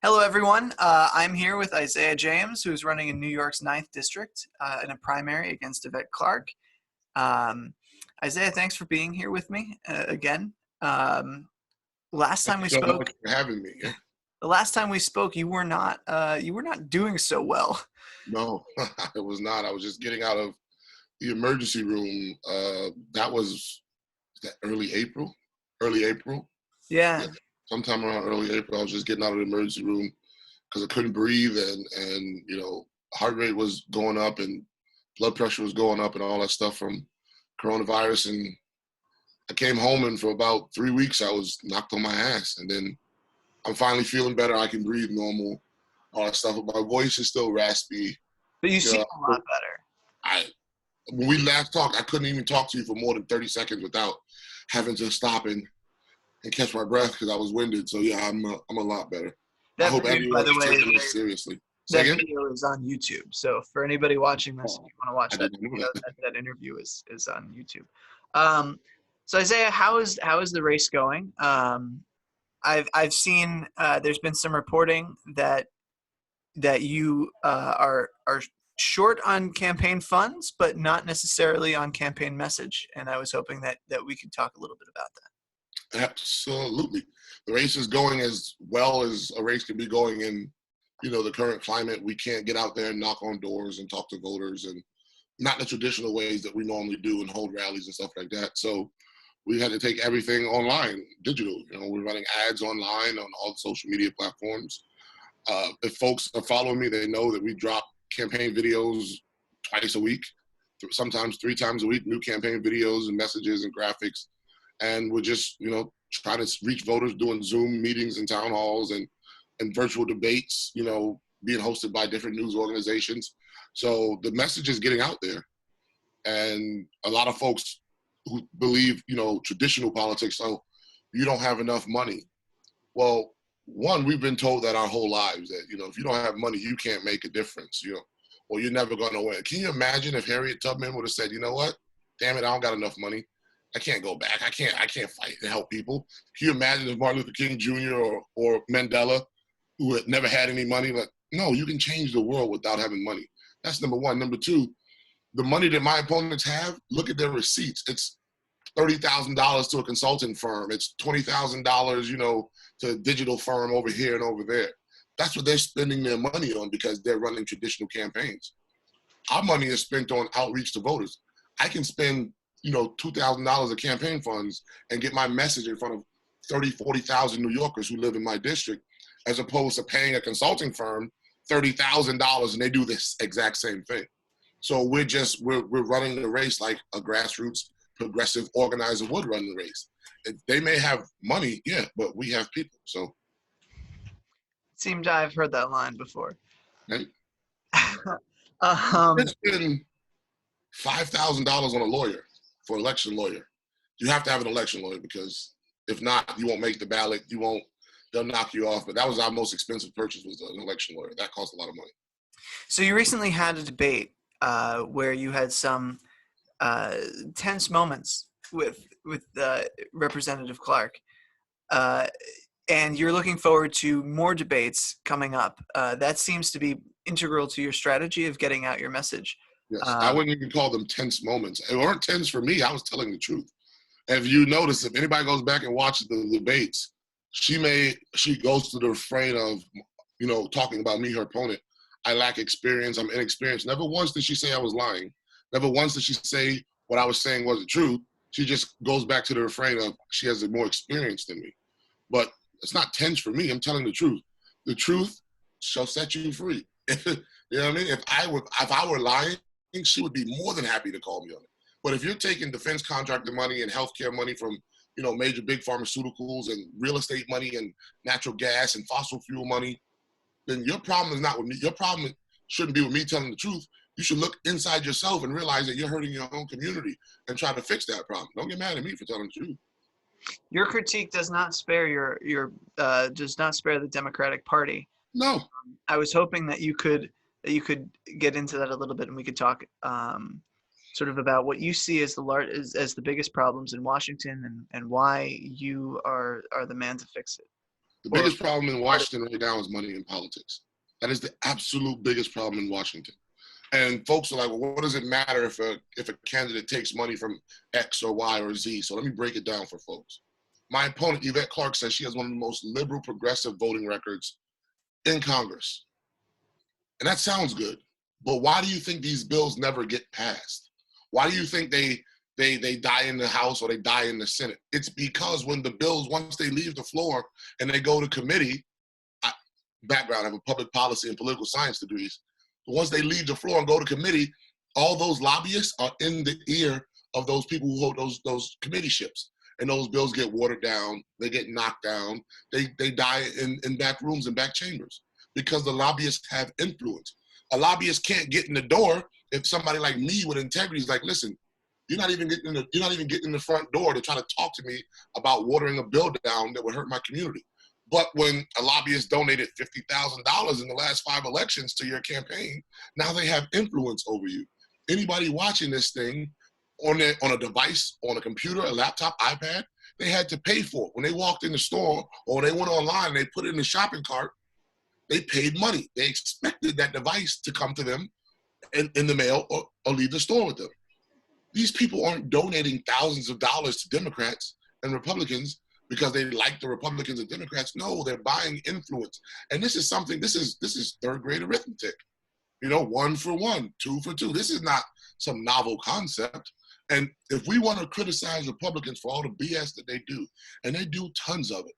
Hello, everyone. I'm here with Isiah James, who's running in New York's 9th District in a primary against Yvette Clarke. Um, Isiah, thanks for being here with me again. Last time Thank we you so spoke, much for having me. the last time we spoke, you were not doing so well. No, it was not. I was just getting out of the emergency room. That was that early April. Early April. Yeah, Yeah, sometime around early April. I was just getting out of the emergency room because I couldn't breathe and heart rate was going up and blood pressure was going up and all that stuff from coronavirus. And I came home and for about 3 weeks I was knocked on my ass. And then I'm finally feeling better. I can breathe normal, all that stuff. But my voice is still raspy. but you You seem know, a lot better. I when we last talked, I couldn't even talk to you for more than 30 seconds without having to stop and catch my breath because I was winded. So yeah, I'm a lot better. I That hope video, by everyone's the way, taking this seriously. Say that again? video is on YouTube. So for anybody watching this, if Oh, you want to watch I that didn't know video, that. that interview is on YouTube. So Isiah, how is the race going? I've seen there's been some reporting that you are short on campaign funds, but not necessarily on campaign message. And I was hoping that we could talk a little bit about that. Absolutely. The race is going as well as a race can be going in, the current climate. We can't get out there and knock on doors and talk to voters and not the traditional ways that we normally do and hold rallies and stuff like that. So we had to take everything online, digital. We're running ads online on all the social media platforms. If folks are following me, they know that we drop campaign videos twice a week, sometimes 3 times a week, new campaign videos and messages and graphics. And we're just, trying to reach voters doing Zoom meetings and town halls and virtual debates, being hosted by different news organizations. So the message is getting out there. And a lot of folks who believe, traditional politics, so you don't have enough money. Well, one, we've been told that our whole lives that, if you don't have money, you can't make a difference, or you're never going to win. Can you imagine if Harriet Tubman would have said, you know what? Damn it, I don't got enough money. I can't go back. I can't fight and help people. Can you imagine if Martin Luther King Jr. or Mandela, who had never had any money, like, no, you can change the world without having money. That's number one. Number two, the money that my opponents have, look at their receipts. It's $30,000 to a consulting firm. It's $20,000, to a digital firm over here and over there. That's what they're spending their money on because they're running traditional campaigns. Our money is spent on outreach to voters. I can spend, $2,000 of campaign funds and get my message in front of 30, 40,000 New Yorkers who live in my district, as opposed to paying a consulting firm $30,000 and they do this exact same thing. So we're running the race like a grassroots progressive organizer would run the race. They may have money, yeah, but we have people. So Seemed I've heard that line before. right? um, It's been $5,000 on a lawyer for an election lawyer. You have to have an election lawyer because if not, you won't make the ballot. They'll knock you off. But that was our most expensive purchase, was an election lawyer. That cost a lot of money. so you recently had a debate where you had some tense moments with Representative Clarke, and you're looking forward to more debates coming up. That seems to be integral to your strategy of getting out your message. Yes, I wouldn't even call them tense moments. It weren't tense for me. I was telling the truth. If you notice, if anybody goes back and watches the debates, she goes to the refrain of, talking about me, her opponent. I lack experience. I'm inexperienced. Never once did she say I was lying. Never once did she say what I was saying wasn't true. She just goes back to the refrain of she has more experience than me. But it's not tense for me. I'm telling the truth. The truth shall set you free. You know what I mean? If I were lying, she would be more than happy to call me on it. But if you're taking defense contractor money and healthcare money from, major big pharmaceuticals and real estate money and natural gas and fossil fuel money, then your problem is not with me. Your problem shouldn't be with me telling the truth. You should look inside yourself and realize that you're hurting your own community and try to fix that problem. Don't get mad at me for telling the truth. Your critique does not spare does not spare the Democratic Party. No. I was hoping that you could get into that a little bit, and we could talk sort of about what you see as the biggest problems in Washington and why you are the man to fix it. The Or biggest problem in Washington right now is money in politics. That is the absolute biggest problem in Washington. And folks are like, well, what does it matter if a candidate takes money from X or Y or Z? So let me break it down for folks. My opponent, Yvette Clarke, says she has one of the most liberal progressive voting records in Congress. And that sounds good. But why do you think these bills never get passed? Why do you think they die in the House or they die in the Senate? It's because when the bills, once they leave the floor and they go to committee, background, I have a public policy and political science degrees. But once they leave the floor and go to committee, all those lobbyists are in the ear of those people who hold those committee ships. And those bills get watered down, they get knocked down, they die in back rooms and back chambers because the lobbyists have influence. A lobbyist can't get in the door if somebody like me with integrity is like, listen, you're not even getting in the front door to try to talk to me about watering a bill down that would hurt my community. But when a lobbyist donated $50,000 in the last 5 elections to your campaign, now they have influence over you. Anybody watching this thing on a device, on a computer, a laptop, iPad, they had to pay for it. When they walked in the store or they went online and they put it in the shopping cart, they paid money. They expected that device to come to them in the mail or leave the store with them. These people aren't donating thousands of dollars to Democrats and Republicans because they like the Republicans and Democrats. No, they're buying influence. And this is something, this is third grade arithmetic. 1 for 1, 2 for 2. This is not some novel concept. And if we want to criticize Republicans for all the BS that they do, and they do tons of it,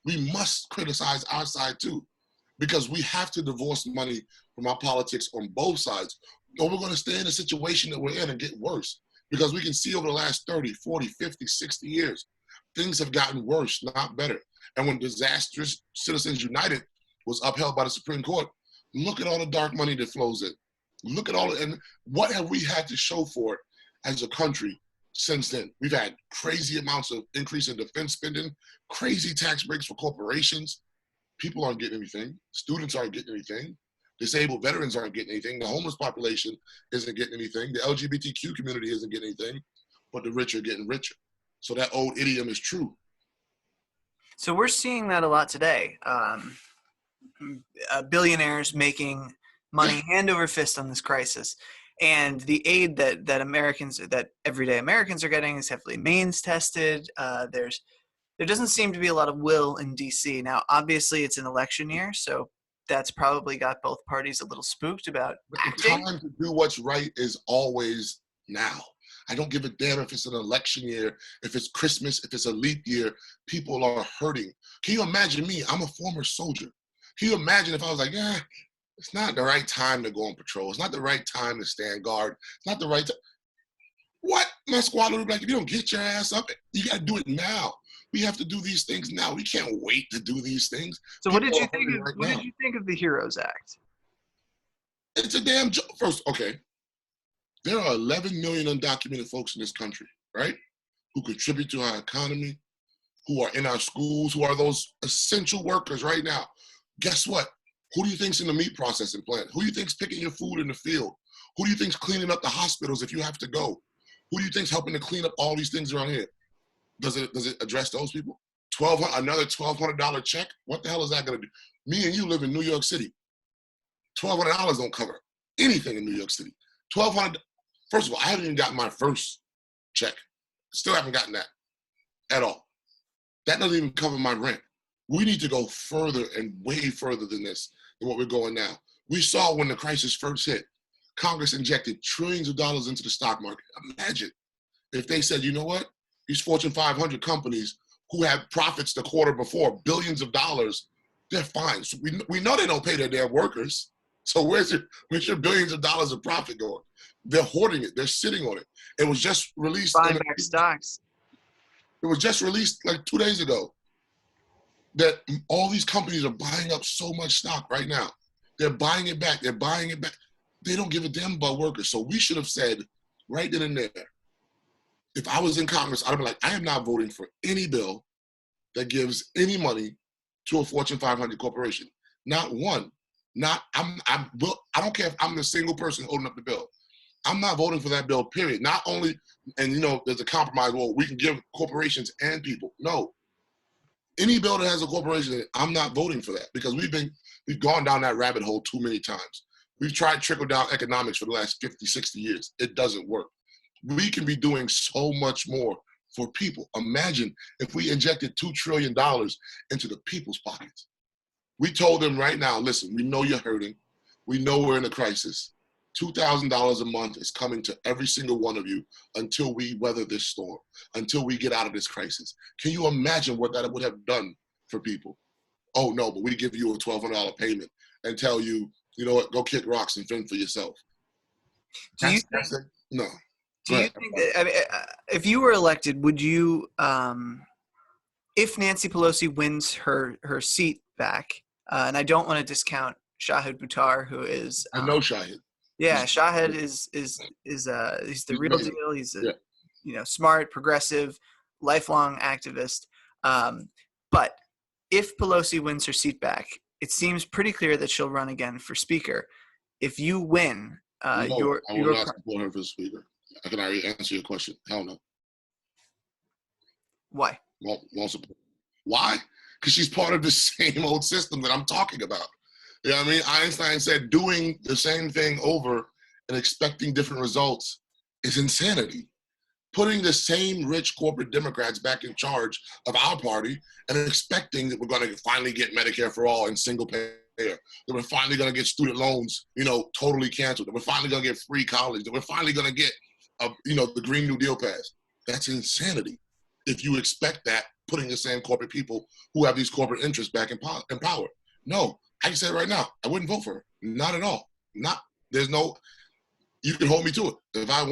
we must criticize our side too, because we have to divorce money from our politics on both sides, or we're going to stay in the situation that we're in and get worse. Because we can see over the last 30, 40, 50, 60 years, things have gotten worse, not better. And when disastrous Citizens United was upheld by the Supreme Court, look at all the dark money that flows in. Look at and what have we had to show for it as a country since then? We've had crazy amounts of increase in defense spending, crazy tax breaks for corporations. People aren't getting anything. Students aren't getting anything. Disabled veterans aren't getting anything. The homeless population isn't getting anything. The LGBTQ community isn't getting anything, but the rich are getting richer. So that old idiom is true. So we're seeing that a lot today. Billionaires making money hand over fist on this crisis. And the aid that everyday Americans are getting is heavily Meanstested. There doesn't seem to be a lot of will in DC. Now, obviously, it's an election year, so that's probably got both parties a little spooked about acting. The time to do what's right is always now. I don't give a damn if it's an election year, if it's Christmas, if it's a leap year. People are hurting. Can you imagine me? I'm a former soldier. Can you imagine if I was like, it's not the right time to go on patrol. It's not the right time to stand guard. It's not the right time. What? My squad would be like, if you don't get your ass up, you got to do it now. We have to do these things now. We can't wait to do these things. So what did you think of the HEROES Act? It's a damn joke. First, okay, there are 11 million undocumented folks in this country, right? Who contribute to our economy, who are in our schools, who are those essential workers right now. Guess what? Who do you think's in the meat processing plant? Who do you think's picking your food in the field? Who do you think's cleaning up the hospitals if you have to go? Who do you think's helping to clean up all these things around here? Does it address those people? Another $1,200 check? What the hell is that gonna do? Me and you live in New York City. $1,200 don't cover anything in New York City. $1,200. First of all, I haven't even gotten my first check. Still haven't gotten that at all. That doesn't even cover my rent. We need to go further and way further than this, than what we're going now. We saw when the crisis first hit, Congress injected trillions of dollars into the stock market. Imagine if they said, you know what? These Fortune 500 companies who had profits the quarter before, billions of dollars, they're fine. So we know they don't pay their damn workers. So where's your billions of dollars of profit going? They're hoarding it. They're sitting on it. It was just released. Buying back stocks. It was just released like 2 days ago that all these companies are buying up so much stock right now. They're buying it back. They're buying it back. They don't give a damn about workers. So we should have said right then and there, if I was in Congress, I'd be like, I am not voting for any bill that gives any money to a Fortune 500 corporation. Not one. I don't care if I'm the single person holding up the bill. I'm not voting for that bill, period. Not only, and there's a compromise, well, we can give corporations and people. No. Any bill that has a corporation in it, I'm not voting for that, because we've gone down that rabbit hole too many times. We've tried trickle-down economics for the last 50, 60 years. It doesn't work. We can be doing so much more for people. Imagine if we injected $2 trillion into the people's pockets. We told them right now, listen, we know you're hurting. We know we're in a crisis. $2,000 a month is coming to every single one of you until we weather this storm, until we get out of this crisis. Can you imagine what that would have done for people? Oh no, but we give you a $1,200 payment and tell you, you know what, go kick rocks and fend for yourself. Do you That's think? it. No. Do you think that, I mean, if you were elected, would you, if Nancy Pelosi wins her seat back, and I don't want to discount Shahid Buttar, who is, I know Shahid. yeah, Shahid is he's the real amazing. deal. He's a smart, progressive, lifelong activist. But if Pelosi wins her seat back, it seems pretty clear that she'll run again for speaker. If you win, No, I will not support her for speaker. I can already answer your question. Hell no. Why? Won't support. Why? Because she's part of the same old system that I'm talking about. You know what I mean? Einstein said doing the same thing over and expecting different results is insanity. Putting the same rich corporate Democrats back in charge of our party and expecting that we're going to finally get Medicare for all and single payer, that we're finally going to get student loans, totally canceled, that we're finally going to get free college, that we're finally going to get, the Green New Deal passed. That's insanity. If you expect that, putting the same corporate people who have these corporate interests back in power. No, I can say it right now, I wouldn't vote for her. Not at all. You can hold me to it. If I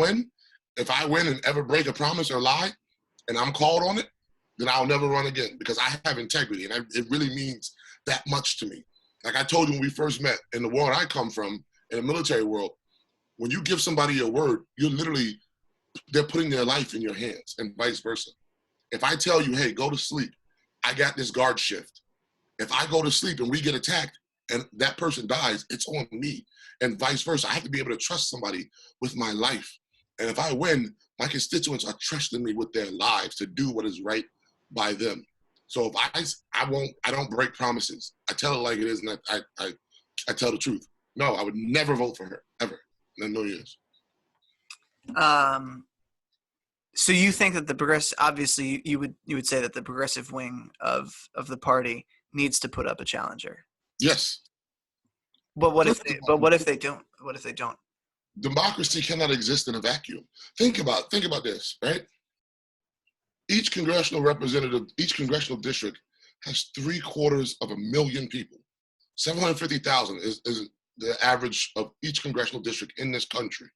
win and ever break a promise or lie, and I'm called on it, then I'll never run again, because I have integrity, and it really means that much to me. Like I told you when we first met, in the world I come from, in the military world, when you give somebody your word, they're putting their life in your hands, and vice versa. If I tell you, hey, go to sleep, I got this guard shift. If I go to sleep and we get attacked and that person dies, it's on me, and vice versa. I have to be able to trust somebody with my life. And if I win, my constituents are trusting me with their lives to do what is right by them. So if I don't break promises. I tell it like it is, and I tell the truth. No, I would never vote for her, ever, in a million years. So you think that the progressive, obviously you would say that the progressive wing of the party needs to put up a challenger. Yes. But what if they don't? What if they don't? Democracy cannot exist in a vacuum. Think about this, right? Each congressional representative, each congressional district has 750,000 people. 750,000 is the average of each congressional district in this country.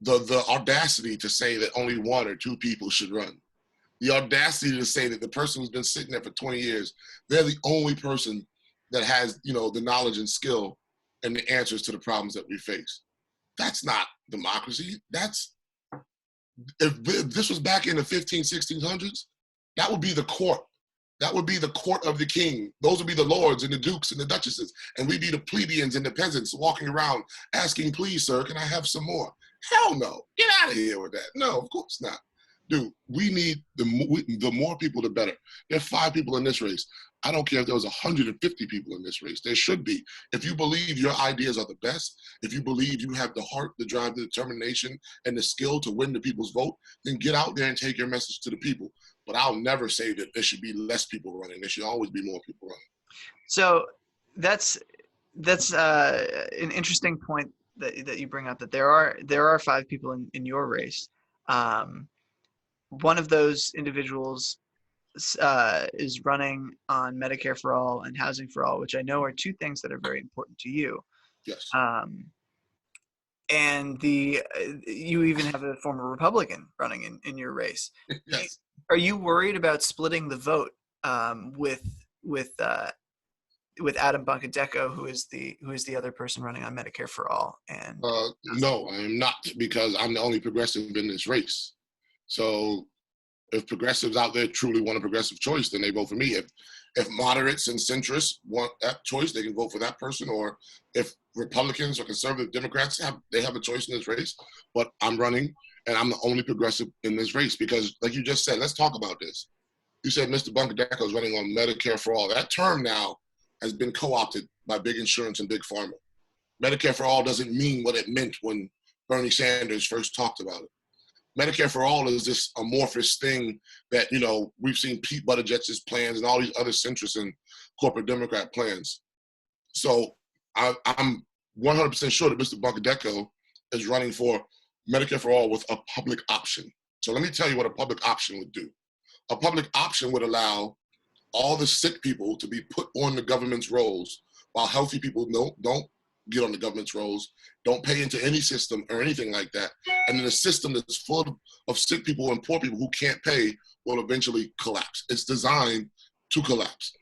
The audacity to say that only 1 or 2 people should run. The audacity to say that the person who's been sitting there for 20 years, they're the only person that has, the knowledge and skill and the answers to the problems that we face. That's not democracy. If this was back in the 1600s, that would be the court. That would be the court of the king. Those would be the lords and the dukes and the duchesses. And we'd be the plebeians and the peasants walking around asking, please, sir, can I have some more? Hell no. Get out of here with that. No, of course not. Dude, we need the more people, the better. There are 5 people in this race. I don't care if there was 150 people in this race. There should be. If you believe your ideas are the best, if you believe you have the heart, the drive, the determination, and the skill to win the people's vote, then get out there and take your message to the people. But I'll never say that there should be less people running. There should always be more people running. So that's an interesting point that you bring up, that there are 5 people in your race. One of those individuals is running on Medicare for all and housing for all, which I know are 2 things that are very important to you. Yes. And you even have a former Republican running in your race. Yes. Are you worried about splitting the vote with Adam Bunkadeko, who is the other person running on Medicare for all? And no, I am not, because I'm the only progressive in this race. So if progressives out there truly want a progressive choice, then they vote for me. If moderates and centrists want that choice, they can vote for that person. Or if Republicans or conservative Democrats have a choice in this race. But I'm running, and I'm the only progressive in this race, because, like you just said, let's talk about this. You said Mr. Bunkadeko is running on Medicare for all. That term now has been co-opted by big insurance and big pharma. Medicare for all doesn't mean what it meant when Bernie Sanders first talked about it. Medicare for all is this amorphous thing that, you know, we've seen Pete Buttigieg's plans and all these other centrist and corporate Democrat plans. So I'm 100% sure that Mr. Bunkadeko is running for Medicare for all with a public option. So let me tell you what a public option would do. A public option would allow all the sick people to be put on the government's rolls while healthy people don't get on the government's rolls, don't pay into any system or anything like that. And then a system that's full of sick people and poor people who can't pay will eventually collapse. It's designed to collapse.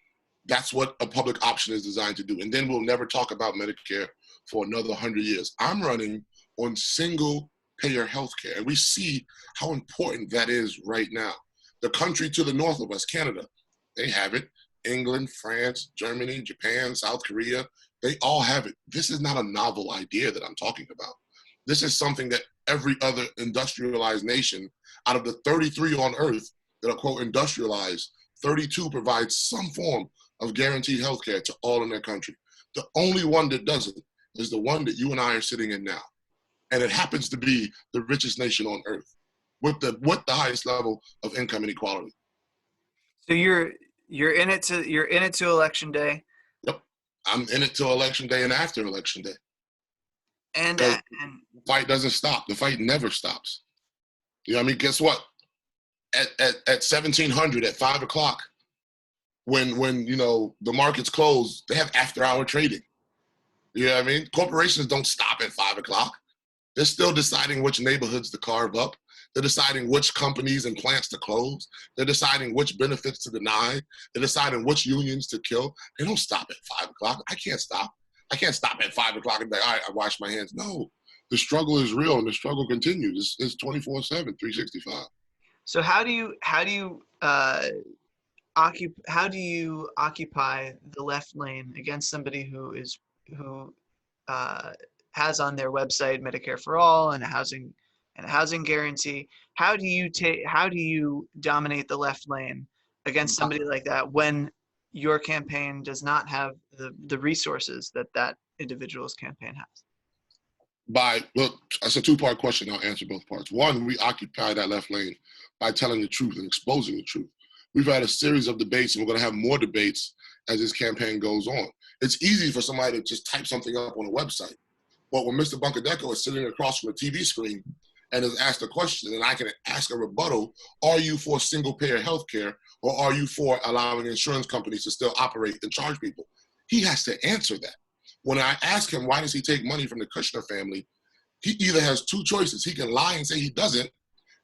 That's what a public option is designed to do. And then we'll never talk about Medicare for another 100 years. I'm running on single payer healthcare. And we see how important that is right now. The country to the north of us, Canada, they have it. England, France, Germany, Japan, South Korea, they all have it. This is not a novel idea that I'm talking about. This is something that every other industrialized nation, out of the 33 on earth that are quote industrialized, 32 provides some form of guaranteed healthcare to all in their country. The only one that doesn't is the one that you and I are sitting in now. And it happens to be the richest nation on earth with the highest level of income inequality. So you're in it to election day. Yep, I'm in it till election day and after election day. And the fight doesn't stop. The fight never stops. You know what I mean? Guess what? At 1700, at 5 o'clock, when you know the markets close, they have after-hour trading. You know what I mean? Corporations don't stop at 5 o'clock. They're still deciding which neighborhoods to carve up. They're deciding which companies and plants to close. They're deciding which benefits to deny. They're deciding which unions to kill. They don't stop at 5 o'clock. I can't stop. I can't stop at 5 o'clock and be like, all right, I wash my hands. No, the struggle is real and the struggle continues. It's 24/7, 365. So how do you occupy the left lane against somebody who has on their website Medicare for all and a housing guarantee? How do you dominate the left lane against somebody like that when your campaign does not have the resources that individual's campaign has? Look, that's a two-part question. I'll answer both parts. One, we occupy that left lane by telling the truth and exposing the truth. We've had a series of debates, and we're going to have more debates as this campaign goes on. It's easy for somebody to just type something up on a website. But when Mr. Bunkadeko is sitting across from a TV screen and is asked a question, and I can ask a rebuttal, are you for single-payer healthcare, or are you for allowing insurance companies to still operate and charge people? He has to answer that. When I ask him, why does he take money from the Kushner family, he either has two choices. He can lie and say he doesn't,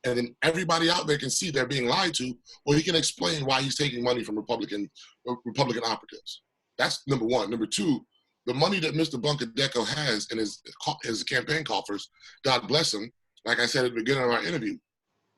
and then everybody out there can see they're being lied to, or he can explain why he's taking money from Republican operatives. That's number one. Number two, the money that Mr. Bunkadeko has in his campaign coffers, God bless him, like I said at the beginning of our interview,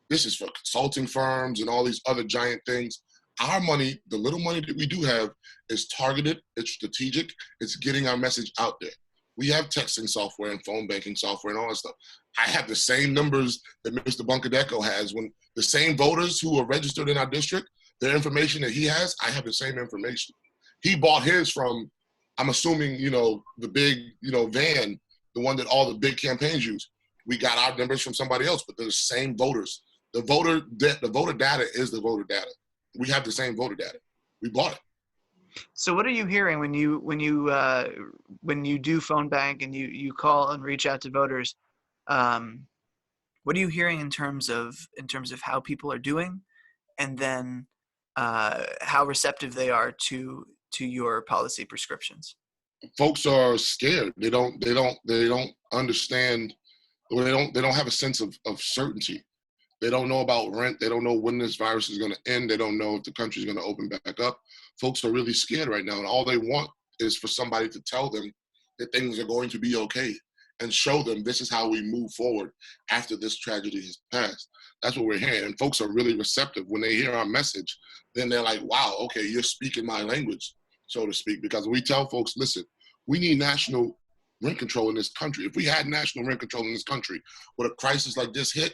this is for consulting firms and all these other giant things. Our money, the little money that we do have, is targeted, it's strategic, it's getting our message out there. We have texting software and phone banking software and all that stuff. I have the same numbers that Mr. Bunkadeko has. When the same voters who are registered in our district, their information that he has, I have the same information. He bought his from, I'm assuming, you know, the big, you know, van, the one that all the big campaigns use. We got our numbers from somebody else, but they're the same voters. The voter data is the voter data. We have the same voter data. We bought it. So what are you hearing when you do phone bank and you call and reach out to voters? What are you hearing in terms of how people are doing, and then how receptive they are to your policy prescriptions? Folks are scared. They don't understand. They don't have a sense of certainty. They don't know about rent. They don't know when this virus is going to end. They don't know if the country is going to open back up. Folks are really scared right now, and all they want is for somebody to tell them that things are going to be okay and show them this is how we move forward after this tragedy has passed. That's what we're hearing, and folks are really receptive. When they hear our message, then they're like, wow, okay, you're speaking my language, so to speak, because we tell folks, listen, we need national rent control in this country. If we had national rent control in this country, would a crisis like this hit?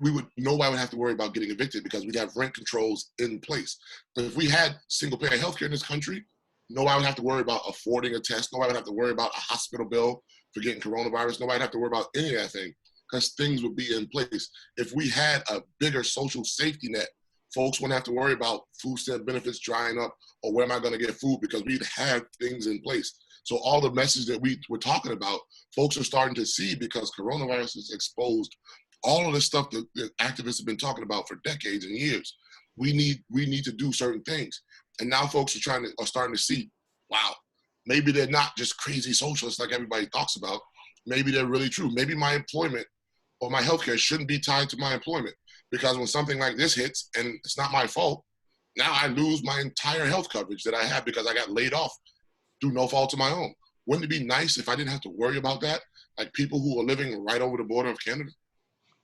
nobody would have to worry about getting evicted because we'd have rent controls in place. But if we had single payer healthcare in this country, nobody would have to worry about affording a test. Nobody would have to worry about a hospital bill for getting coronavirus. Nobody would have to worry about any of that thing because things would be in place. If we had a bigger social safety net, folks wouldn't have to worry about food stamp benefits drying up or where am I going to get food because we'd have things in place. So all the message that we were talking about, folks are starting to see because coronavirus has exposed all of the stuff that activists have been talking about for decades and years. We need to do certain things. And now folks are starting to see, wow, maybe they're not just crazy socialists like everybody talks about. Maybe they're really true. Maybe my employment or my healthcare shouldn't be tied to my employment because when something like this hits and it's not my fault, now I lose my entire health coverage that I had because I got laid off through no fault of my own. Wouldn't it be nice if I didn't have to worry about that? Like people who are living right over the border of Canada?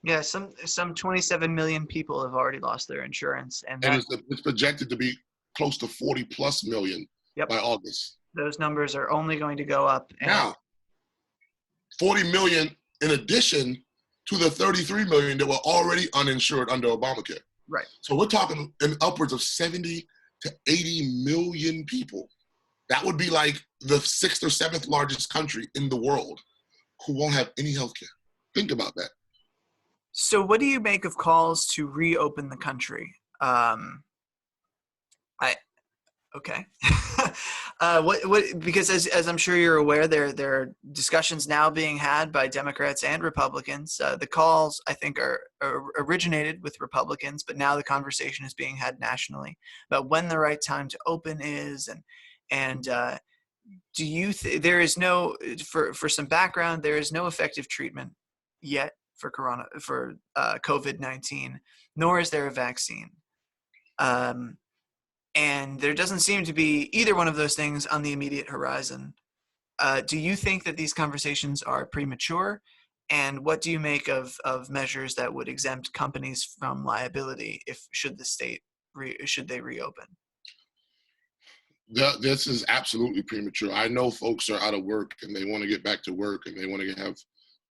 Yeah, some 27 million people have already lost their insurance, and it's projected to be close to 40 plus million by August. Those numbers are only going to go up. Now, 40 million in addition to the 33 million that were already uninsured under Obamacare. Right. So we're talking in upwards of 70 to 80 million people. That would be like the 6th or 7th largest country in the world who won't have any health care. Think about that. So what do you make of calls to reopen the country? Okay. Because as I'm sure you're aware, there are discussions now being had by Democrats and Republicans. The calls, I think, are originated with Republicans, but now the conversation is being had nationally about when the right time to open is, and do you there is no, for some background, there is no effective treatment yet for COVID-19, nor is there a vaccine. And there doesn't seem to be either one of those things on the immediate horizon. Do you think that these conversations are premature? And what do you make of measures that would exempt companies from liability should they reopen? This is absolutely premature. I know folks are out of work and they want to get back to work and they want to have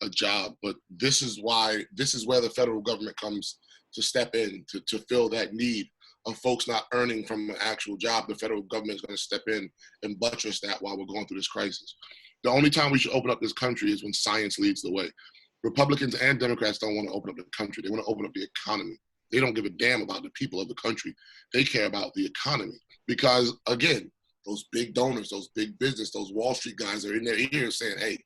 a job, but this is where the federal government comes to step in to fill that need of folks not earning from an actual job. The federal government is going to step in and buttress that while we're going through this crisis. The only time we should open up this country is when science leads the way. Republicans and Democrats don't want to open up the country. They want to open up the economy. They don't give a damn about the people of the country. They care about the economy because, again, those big donors, those big business, those Wall Street guys are in their ears saying, hey,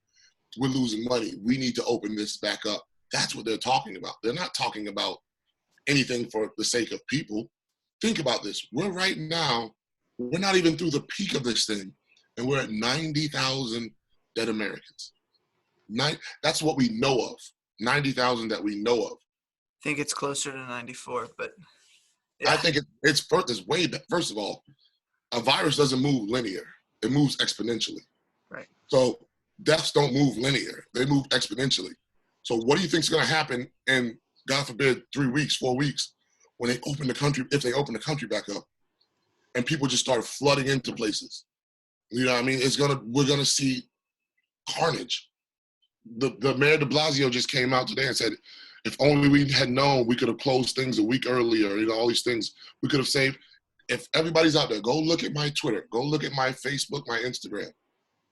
we're losing money. We need to open this back up. That's what they're talking about. They're not talking about anything for the sake of people. Think about this. We're not even through the peak of this thing, and we're at 90,000 dead Americans. That's what we know of. 90,000 that we know of. I think it's closer to 94, but yeah. I think it's way back. First of all, a virus doesn't move linear. It moves exponentially. Right. So deaths don't move linear. They move exponentially. So what do you think is going to happen in, God forbid, 3 weeks, 4 weeks, when they open the country, if they open the country back up and people just start flooding into places? You know what I mean? We're going to see carnage. The mayor de Blasio just came out today and said, if only we had known, we could have closed things a week earlier, all these things we could have saved. If everybody's out there, go look at my Twitter, go look at my Facebook, my Instagram.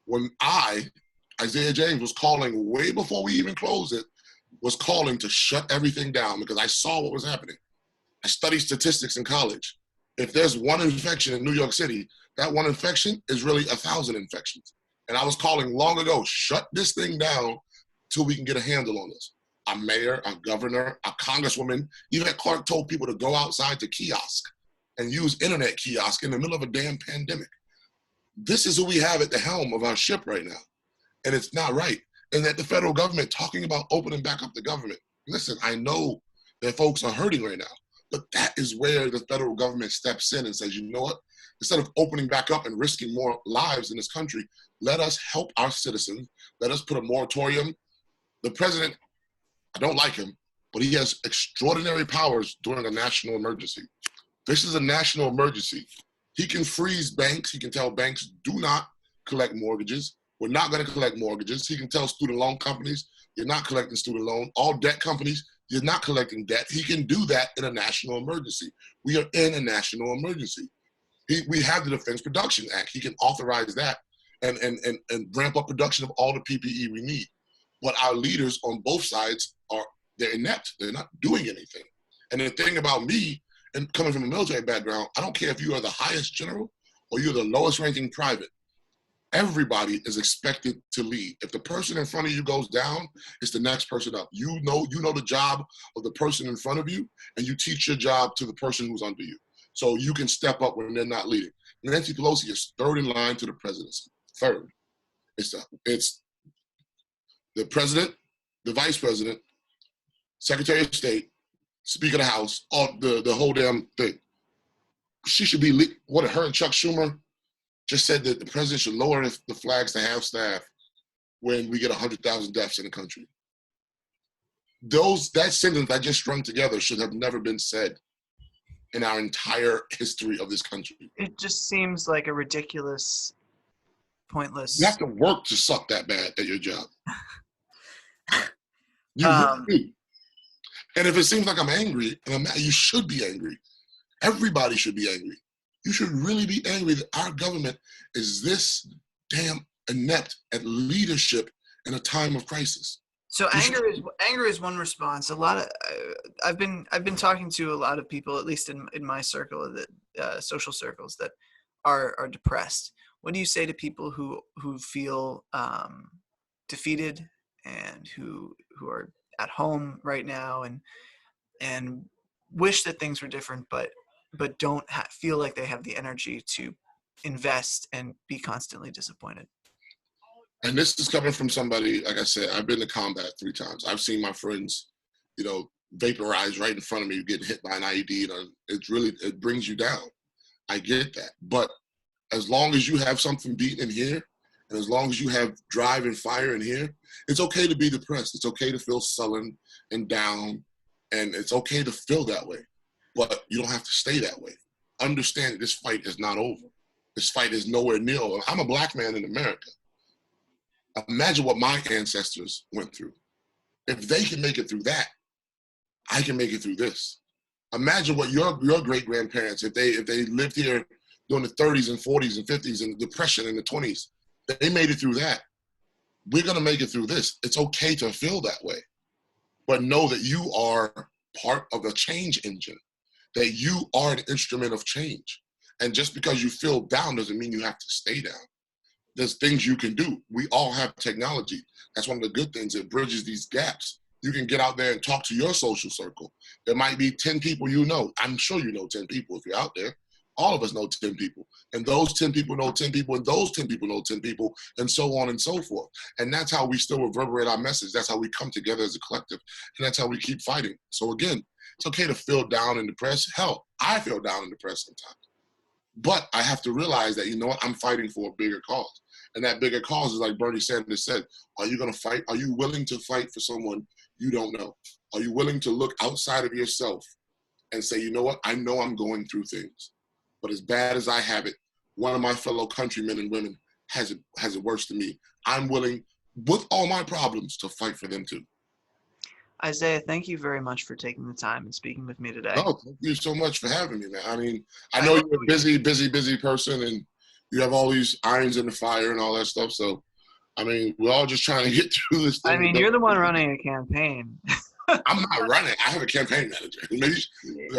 When Isiah James, was calling way before we even closed it, was calling to shut everything down because I saw what was happening. I studied statistics in college. If there's one infection in New York City, that one infection is really 1,000 infections. And I was calling long ago, shut this thing down till we can get a handle on this. Our mayor, our governor, our congresswoman, Yvette Clarke told people to go outside to kiosk and use internet kiosk in the middle of a damn pandemic. This is who we have at the helm of our ship right now. And it's not right. And that the federal government talking about opening back up the government. Listen, I know that folks are hurting right now, but that is where the federal government steps in and says, you know what? Instead of opening back up and risking more lives in this country, let us help our citizens. Let us put a moratorium. The president, I don't like him, but he has extraordinary powers during a national emergency. This is a national emergency. He can freeze banks. He can tell banks, do not collect mortgages. We're not going to collect mortgages. He can tell student loan companies, you're not collecting student loan. All debt companies, You're not collecting debt. He can do that in a national emergency. We are in a national emergency. We have the Defense Production Act. He can authorize that and ramp up production of all the PPE we need. But our leaders on both sides they're inept. They're not doing anything. And the thing about me, and coming from a military background, I don't care if you are the highest general or you're the lowest ranking private. Everybody is expected to lead. If the person in front of you goes down, it's the next person up. You know the job of the person in front of you, and you teach your job to the person who's under you. So you can step up when they're not leading. Nancy Pelosi is third in line to the presidency. Third. It's the president, the vice president, secretary of state, speaker of the house, all the whole damn thing. She should be, her and Chuck Schumer just said that the president should lower the flags to half staff when we get 100,000 deaths in the country. That sentence I just strung together should have never been said in our entire history of this country. It just seems like a ridiculous, pointless. You have to work to suck that bad at your job. You really do. And if it seems like I'm angry, and I'm mad, you should be angry. Everybody should be angry. You should really be angry that our government is this damn inept at leadership in a time of crisis. So anger is one response. I've been talking to a lot of people, at least in my circle, that social circles, that are depressed. What do you say to people who feel defeated and who are at home right now and wish that things were different, but don't feel like they have the energy to invest and be constantly disappointed? And this is coming from somebody, like I said, I've been to combat 3 times. I've seen my friends, vaporize right in front of me, getting hit by an IED. It brings you down. I get that. But as long as you have something beating in here, and as long as you have drive and fire in here, it's okay to be depressed. It's okay to feel sullen and down, and it's okay to feel that way. But you don't have to stay that way. Understand that this fight is not over. This fight is nowhere near over. I'm a black man in America. Imagine what my ancestors went through. If they can make it through that, I can make it through this. Imagine what your great-grandparents, if they lived here during the 30s and 40s and 50s and the Depression in the 20s, they made it through that. We're gonna make it through this. It's okay to feel that way, but know that you are part of the change engine, that you are an instrument of change. And just because you feel down doesn't mean you have to stay down. There's things you can do. We all have technology. That's one of the good things. It bridges these gaps. You can get out there and talk to your social circle. There might be 10 people you know. I'm sure you know 10 people if you're out there. All of us know 10 people. And those 10 people know 10 people, and those 10 people know 10 people, and so on and so forth. And that's how we still reverberate our message. That's how we come together as a collective. And that's how we keep fighting. So again, it's okay to feel down and depressed. Hell, I feel down and depressed sometimes. But I have to realize that, I'm fighting for a bigger cause. And that bigger cause is like Bernie Sanders said, are you going to fight? Are you willing to fight for someone you don't know? Are you willing to look outside of yourself and say, you know what? I know I'm going through things, but as bad as I have it, one of my fellow countrymen and women has it worse than me. I'm willing, with all my problems, to fight for them too. Isaiah, thank you very much for taking the time and speaking with me today. No, thank you so much for having me, man. I mean, I know you're a busy person, and you have all these irons in the fire and all that stuff. So, I mean, we're all just trying to get through this thing. I mean, you're the one running a campaign. I'm not running. I have a campaign manager.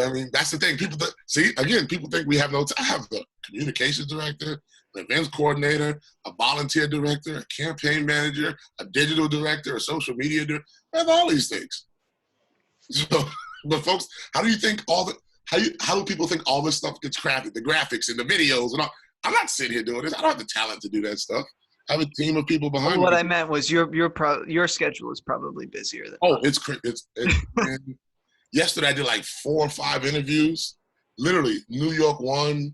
I mean, that's the thing. People think we have no time. I have the communications director, an events coordinator, a volunteer director, a campaign manager, a digital director, a social media director. I have all these things. So, but folks, how do you think how do people think all this stuff gets crafted? The graphics and the videos and all. I'm not sitting here doing this. I don't have the talent to do that stuff. I have a team of people behind me. What I meant was your schedule is probably busier than mine. It's yesterday I did like 4 or 5 interviews. Literally, New York One,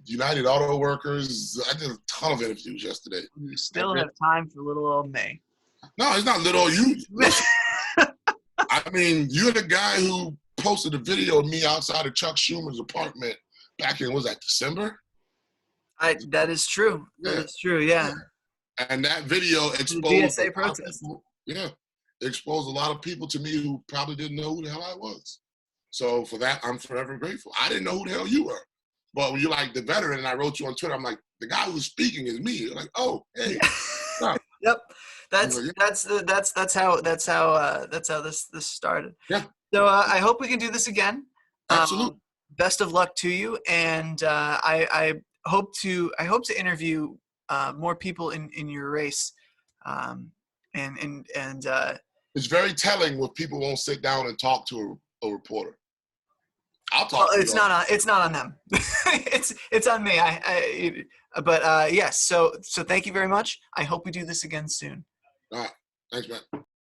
United Auto Workers. I did a ton of interviews yesterday. You still have time for little old May. No, it's not little old you. I mean, you're the guy who posted a video of me outside of Chuck Schumer's apartment back in, was that December? That is true. Yeah. That is true, yeah. And that video exposed BSA protest. Yeah. exposed a lot of people to me who probably didn't know who the hell I was. So for that, I'm forever grateful. I didn't know who the hell you were. But when you're like the veteran and I wrote you on Twitter, I'm like, the guy who's speaking is me. You're like, oh, hey. Wow. Yep. That's like, yeah. that's how this started. Yeah. So I hope we can do this again. Absolutely. Best of luck to you, and I hope to interview more people in your race, and it's very telling when people won't sit down and talk to a reporter. I'll talk. Well, it's not on them. it's on me. But yes. So thank you very much. I hope we do this again soon. All right. Thanks, man.